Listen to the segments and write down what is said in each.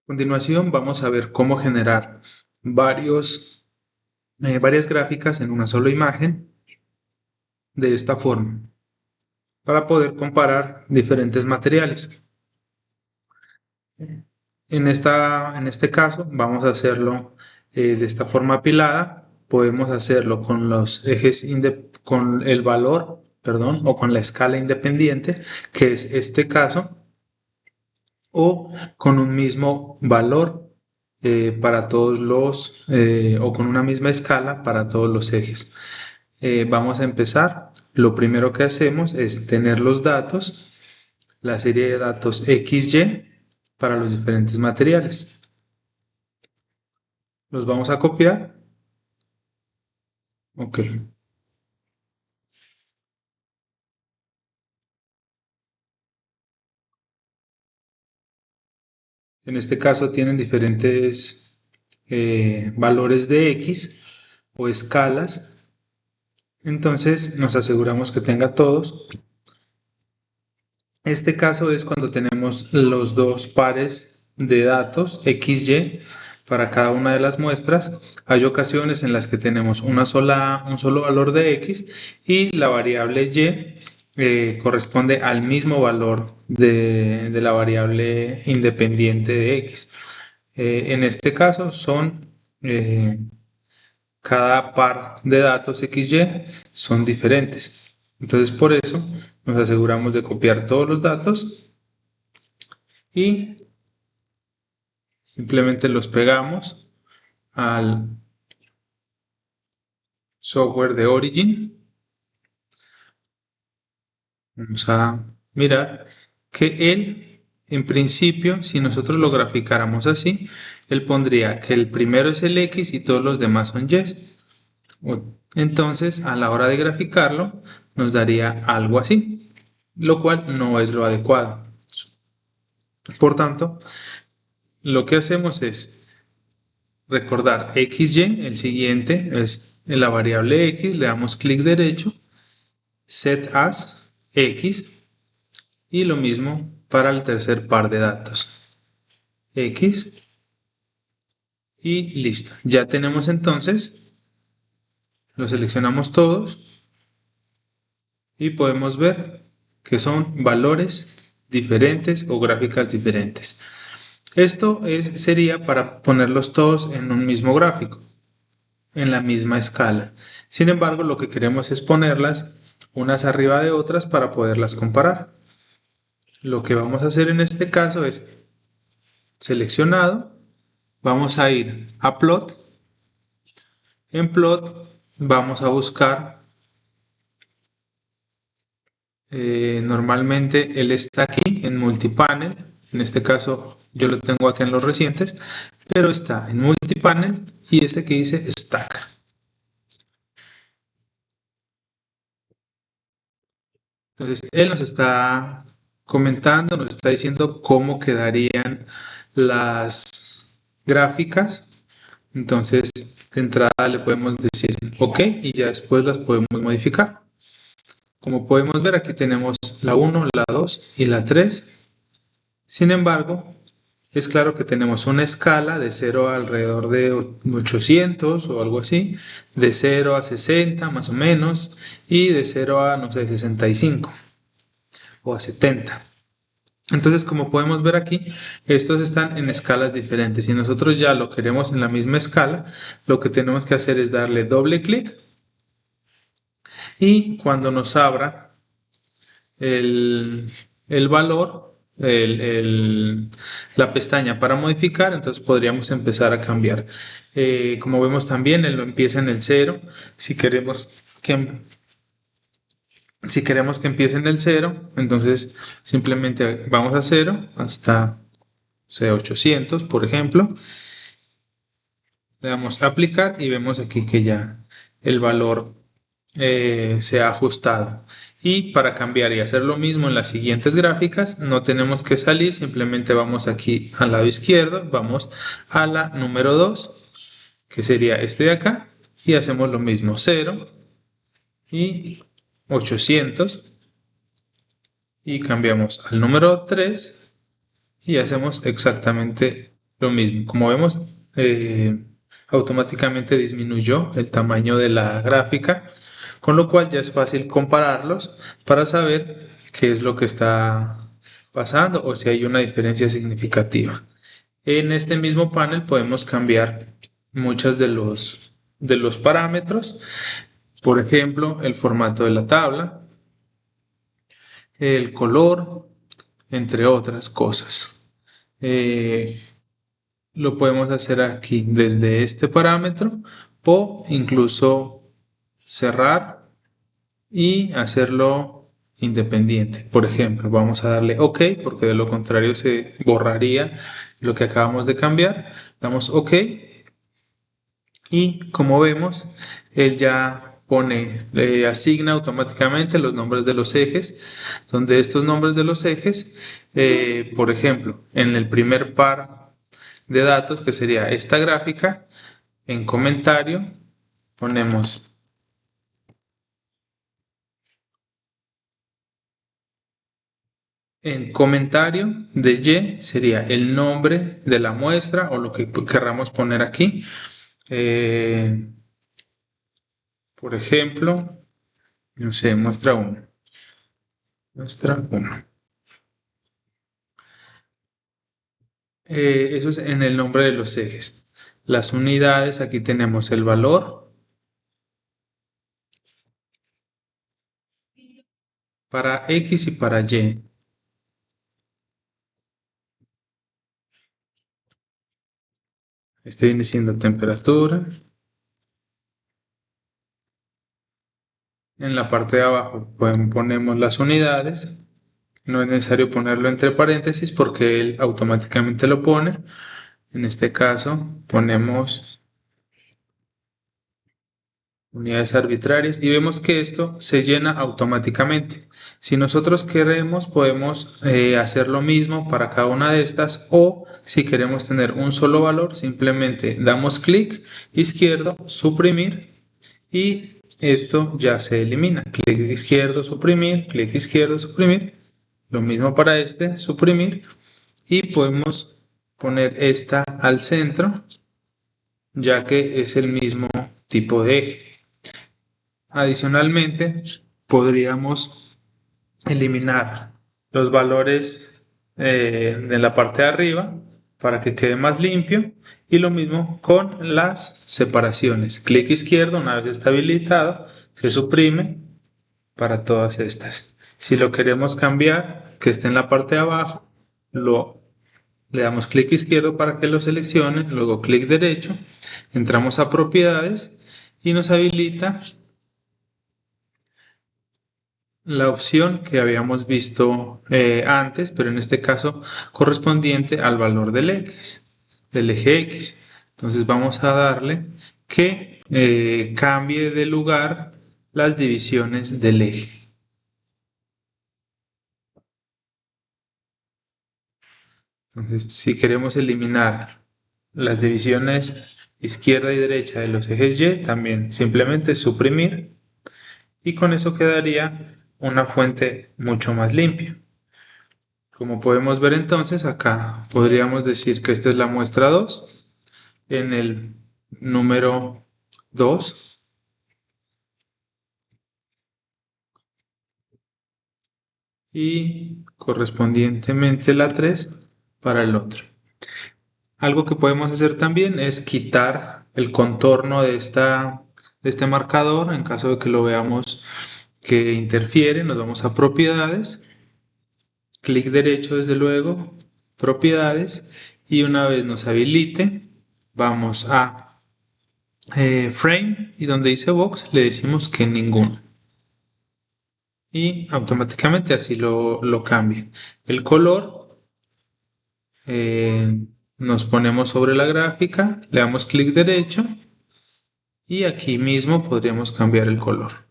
Continuación vamos a ver cómo generar varias gráficas en una sola imagen de esta forma para poder comparar diferentes materiales. En este caso vamos a hacerlo de esta forma apilada. Podemos hacerlo con los ejes con el valor, perdón, o con la escala independiente, que es este caso, o con un mismo valor para todos o con una misma escala para todos los ejes. Vamos a empezar. Lo primero que hacemos es tener los datos, la serie de datos XY para los diferentes materiales. Los vamos a copiar. Ok. En este caso tienen diferentes valores de X o escalas. Entonces nos aseguramos que tenga todos. Este caso es cuando tenemos los dos pares de datos XY para cada una de las muestras. Hay ocasiones en las que tenemos un solo valor de X y la variable Y corresponde al mismo valor de la variable independiente de X. En este caso son cada par de datos XY son diferentes. Entonces por eso nos aseguramos de copiar todos los datos y simplemente los pegamos al software de Origin. Vamos a mirar que él, en principio, si nosotros lo graficáramos así, él pondría que el primero es el X y todos los demás son Y. Entonces, a la hora de graficarlo, nos daría algo así, lo cual no es lo adecuado. Por tanto, lo que hacemos es recordar XY, el siguiente es en la variable X, le damos clic derecho, set as X, y lo mismo para el tercer par de datos, X, y listo. Ya tenemos entonces, lo seleccionamos todos y podemos ver que son valores diferentes o gráficas diferentes. Esto sería para ponerlos todos en un mismo gráfico, en la misma escala. Sin embargo, lo que queremos es ponerlas unas arriba de otras para poderlas comparar. Lo que vamos a hacer en este caso es seleccionado, vamos a ir a plot. En plot vamos a buscar, normalmente él está aquí en multipanel. En este caso yo lo tengo aquí en los recientes, pero está en multipanel y este que dice stack. Entonces él nos está comentando, nos está diciendo cómo quedarían las gráficas. Entonces de entrada le podemos decir OK y ya después las podemos modificar. Como podemos ver, aquí tenemos la 1, la 2 y la 3. Sin embargo, es claro que tenemos una escala de 0 a alrededor de 800 o algo así, de 0 a 60 más o menos, y de 0 a, no sé, 65 o a 70. Entonces, como podemos ver aquí, estos están en escalas diferentes. Si nosotros ya lo queremos en la misma escala, lo que tenemos que hacer es darle doble clic y cuando nos abra el valor, la pestaña para modificar, entonces podríamos empezar a cambiar. Como vemos también, él empieza en el 0. Si queremos que empiece en el 0, entonces simplemente vamos a 0 hasta 800, por ejemplo. Le damos a aplicar y vemos aquí que ya el valor se ha ajustado. Y para cambiar y hacer lo mismo en las siguientes gráficas, no tenemos que salir, simplemente vamos aquí al lado izquierdo, vamos a la número 2, que sería este de acá, y hacemos lo mismo, 0 y 800, y cambiamos al número 3 y hacemos exactamente lo mismo. Como vemos, automáticamente disminuyó el tamaño de la gráfica, con lo cual ya es fácil compararlos para saber qué es lo que está pasando o si hay una diferencia significativa. En este mismo panel podemos cambiar muchos de los parámetros, por ejemplo, el formato de la tabla, el color, entre otras cosas. Lo podemos hacer aquí desde este parámetro o incluso cerrar y hacerlo independiente. Por ejemplo, vamos a darle OK porque de lo contrario se borraría lo que acabamos de cambiar. Damos OK y como vemos, él ya le asigna automáticamente los nombres de los ejes, donde estos nombres de los ejes, por ejemplo, en el primer par de datos, que sería esta gráfica, en comentario ponemos en comentario de Y sería el nombre de la muestra o lo que querramos poner aquí. Por ejemplo, no sé, muestra 1. Muestra 1. Eso es en el nombre de los ejes. Las unidades, aquí tenemos el valor para X y para Y. Este viene siendo temperatura. En la parte de abajo ponemos las unidades. No es necesario ponerlo entre paréntesis porque él automáticamente lo pone. En este caso ponemos unidades arbitrarias y vemos que esto se llena automáticamente. Si nosotros queremos podemos hacer lo mismo para cada una de estas, o si queremos tener un solo valor simplemente damos clic izquierdo, suprimir, y esto ya se elimina. Clic izquierdo, suprimir, clic izquierdo, suprimir. Lo mismo para este, suprimir, y podemos poner esta al centro ya que es el mismo tipo de eje. Adicionalmente, podríamos eliminar los valores de la parte de arriba para que quede más limpio, y lo mismo con las separaciones. Clic izquierdo, una vez está habilitado, se suprime para todas estas. Si lo queremos cambiar, que esté en la parte de abajo, le damos clic izquierdo para que lo seleccione, luego clic derecho, entramos a propiedades y nos habilita la opción que habíamos visto antes, pero en este caso correspondiente al valor del X, del eje X. Entonces vamos a darle que cambie de lugar las divisiones del eje. Entonces, si queremos eliminar las divisiones izquierda y derecha de los ejes Y, también simplemente suprimir, y con eso quedaría una fuente mucho más limpia. Como podemos ver entonces, acá podríamos decir que esta es la muestra 2 en el número 2 y correspondientemente la 3 para el otro. Algo que podemos hacer también es quitar el contorno de este marcador en caso de que lo veamos que interfiere. Nos vamos a propiedades, clic derecho desde luego, propiedades, y una vez nos habilite vamos a frame, y donde dice box le decimos que ninguno, y automáticamente así lo cambia. El color, nos ponemos sobre la gráfica, le damos clic derecho y aquí mismo podríamos cambiar el color,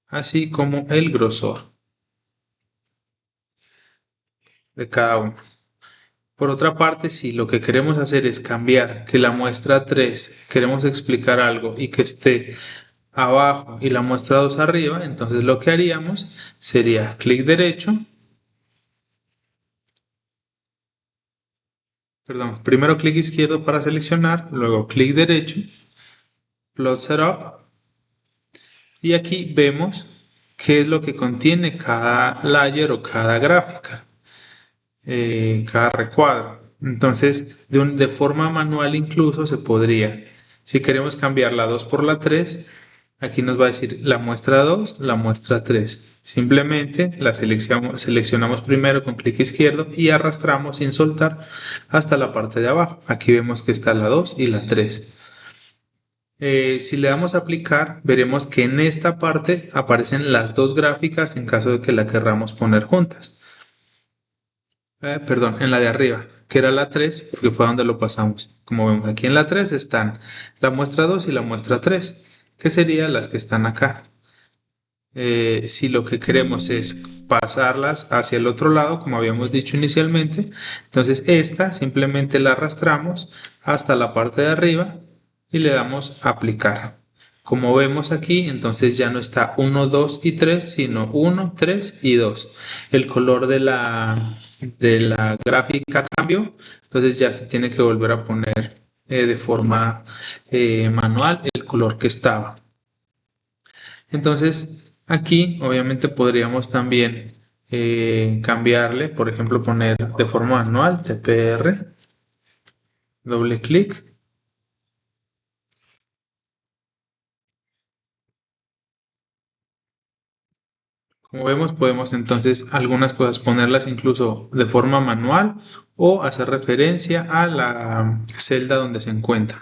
así como el grosor de cada uno. Por otra parte, si lo que queremos hacer es cambiar que la muestra 3, queremos explicar algo y que esté abajo y la muestra 2 arriba, entonces lo que haríamos sería clic derecho, perdón, primero clic izquierdo para seleccionar, luego clic derecho, Plot Setup, y aquí vemos qué es lo que contiene cada layer o cada gráfica, cada recuadro. Entonces, de forma manual incluso se podría, si queremos cambiar la 2 por la 3, aquí nos va a decir la muestra 2, la muestra 3. Simplemente la seleccionamos primero con clic izquierdo y arrastramos sin soltar hasta la parte de abajo. Aquí vemos que está la 2 y la 3. Si le damos a aplicar, veremos que en esta parte aparecen las dos gráficas en caso de que la querramos poner juntas. Perdón, en la de arriba, que era la 3, porque fue donde lo pasamos. Como vemos aquí en la 3 están la muestra 2 y la muestra 3, que serían las que están acá. Si lo que queremos es pasarlas hacia el otro lado, como habíamos dicho inicialmente, entonces esta simplemente la arrastramos hasta la parte de arriba y le damos aplicar. Como vemos aquí, entonces ya no está 1, 2 y 3, sino 1, 3 y 2. El color de la gráfica cambió, entonces ya se tiene que volver a poner de forma manual el color que estaba. Entonces, aquí obviamente podríamos también cambiarle, por ejemplo, poner de forma manual TPR, doble clic. Como vemos, podemos entonces algunas cosas ponerlas incluso de forma manual o hacer referencia a la celda donde se encuentra.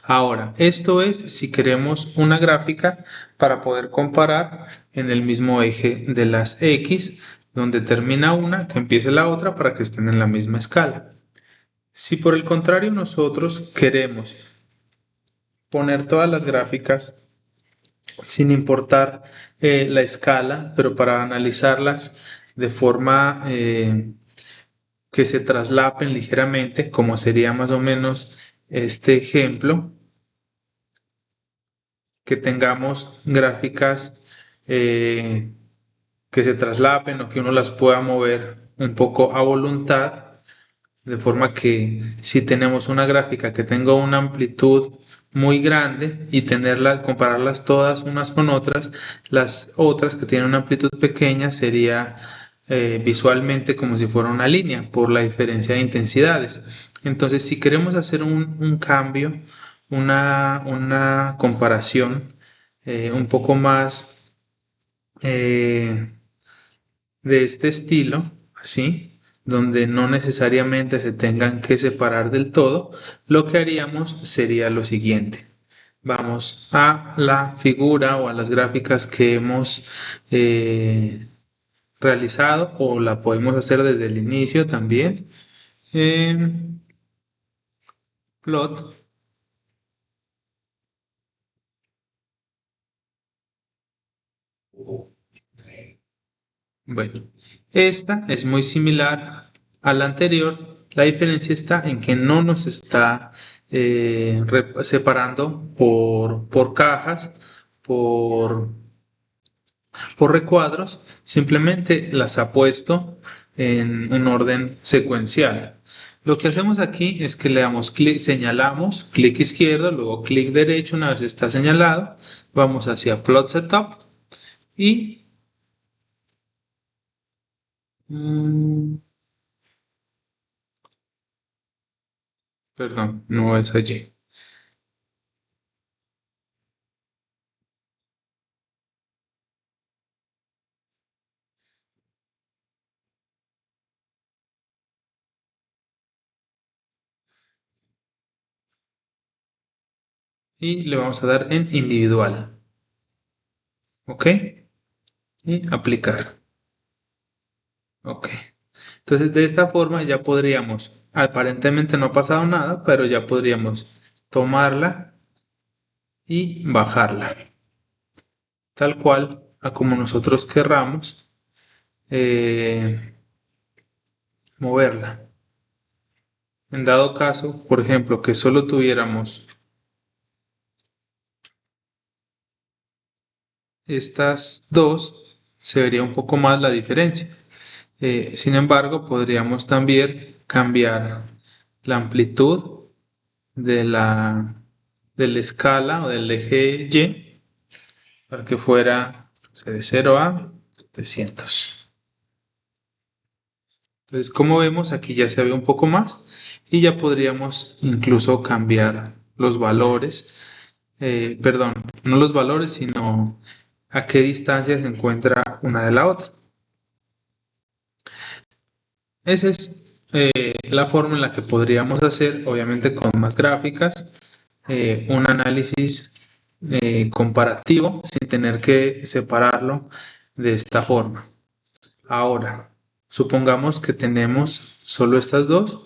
Ahora, esto es si queremos una gráfica para poder comparar en el mismo eje de las X, donde termina una, que empiece la otra para que estén en la misma escala. Si por el contrario nosotros queremos poner todas las gráficas sin importar la escala, pero para analizarlas de forma que se traslapen ligeramente, como sería más o menos este ejemplo, que tengamos gráficas que se traslapen o que uno las pueda mover un poco a voluntad, de forma que si tenemos una gráfica que tenga una amplitud muy grande y compararlas todas unas con otras, las otras que tienen una amplitud pequeña sería visualmente como si fuera una línea por la diferencia de intensidades. Entonces, si queremos hacer un cambio, una comparación un poco más de este estilo, así, donde no necesariamente se tengan que separar del todo, lo que haríamos sería lo siguiente. Vamos a la figura o a las gráficas que hemos realizado, o la podemos hacer desde el inicio también. Plot. Bueno, esta es muy similar a la anterior. La diferencia está en que no nos está separando por cajas, por, por recuadros, simplemente las ha puesto en un orden secuencial. Lo que hacemos aquí es que le damos clic, señalamos, clic izquierdo, luego clic derecho, una vez está señalado, vamos hacia Plot Setup y perdón, no es allí. Y le vamos a dar en individual. ¿Ok? Y aplicar. Ok. Entonces de esta forma ya podríamos, aparentemente no ha pasado nada, pero ya podríamos tomarla y bajarla. Tal cual a como nosotros querramos moverla. En dado caso, por ejemplo, que solo tuviéramos estas dos, se vería un poco más la diferencia. Sin embargo, podríamos también cambiar la amplitud de de la escala o del eje Y para que fuera, o sea, de 0 a 700. Entonces, como vemos, aquí ya se ve un poco más y ya podríamos incluso cambiar los valores, perdón, no los valores, sino a qué distancia se encuentra una de la otra. Esa es la forma en la que podríamos hacer, obviamente con más gráficas, un análisis comparativo sin tener que separarlo de esta forma. Ahora, supongamos que tenemos solo estas dos,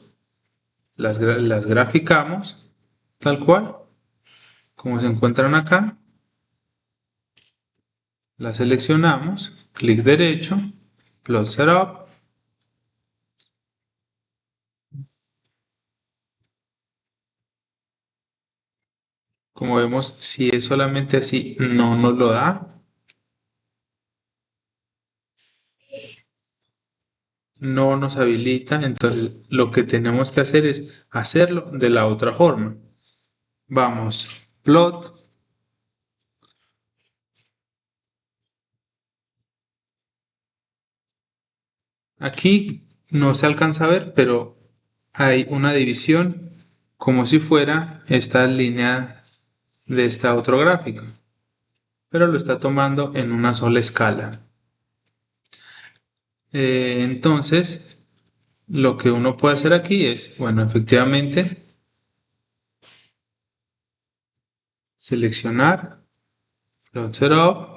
las graficamos tal cual, como se encuentran acá, las seleccionamos, clic derecho, plot setup. Como vemos, si es solamente así, no nos lo da. No nos habilita, entonces lo que tenemos que hacer es hacerlo de la otra forma. Vamos, plot. Aquí no se alcanza a ver, pero hay una división como si fuera esta línea de esta otro gráfico, pero lo está tomando en una sola escala. Entonces, lo que uno puede hacer aquí es, bueno, efectivamente, seleccionar, plot setup,